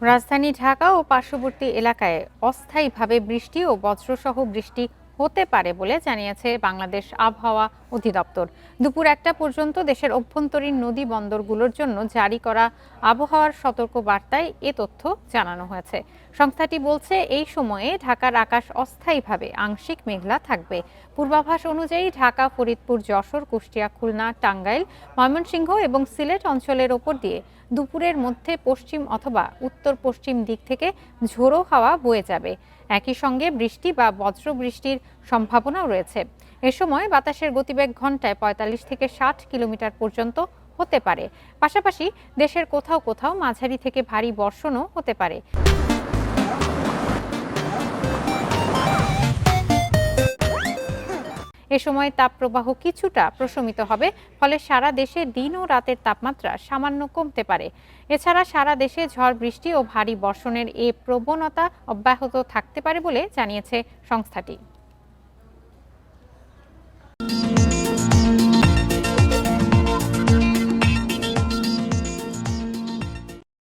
রাজধানী ঢাকা ও পার্শ্ববর্তী এলাকায় অস্থায়ীভাবে বৃষ্টি ও বজ্রসহ বৃষ্টি হতে পারে বলে জানিয়েছে বাংলাদেশ আবহাওয়া অধিদপ্তর। দুপুর ১টা পর্যন্ত দেশের অভ্যন্তরীণ নদী বন্দরগুলোর জন্য জারি করা আবহাওয়ার সতর্ক বার্তায় এ তথ্য জানানো হয়েছে। সংস্থাটি বলছে, এই সময়ে ঢাকার আকাশ অস্থায়ীভাবে আংশিক মেঘলা থাকবে। পূর্বাভাস অনুযায়ী ঢাকা, ফরিদপুর, যশোর, কুষ্টিয়া, খুলনা, টাঙ্গাইল, ময়মনসিংহ এবং সিলেট অঞ্চলের ওপর দিয়ে দুপুরের মধ্যে পশ্চিম অথবা উত্তর পশ্চিম দিক থেকে ঝোড়ো হাওয়া বয়ে যাবে। একই সঙ্গে বৃষ্টি বা বজ্রবৃষ্টির সম্ভাবনাও রয়েছে। এ সময় বাতাসের গতিবেগ ঘন্টায় ৪৫ থেকে ৬০ কিলোমিটার পর্যন্ত হতে পারে। পাশাপাশি দেশের কোথাও কোথাও মাঝারি থেকে ভারী বর্ষণও হতে পারে। এ সময় তাপপ্রবাহ কিছুটা প্রশমিত হবে, ফলে সারা দেশে দিন ও রাতের তাপমাত্রা সামান্য কমতে পারে। এছাড়া সারা দেশে ঝড় বৃষ্টি ও ভারী বর্ষণের এ প্রবণতা অব্যাহত থাকতে পারে বলে জানিয়েছে সংস্থাটি।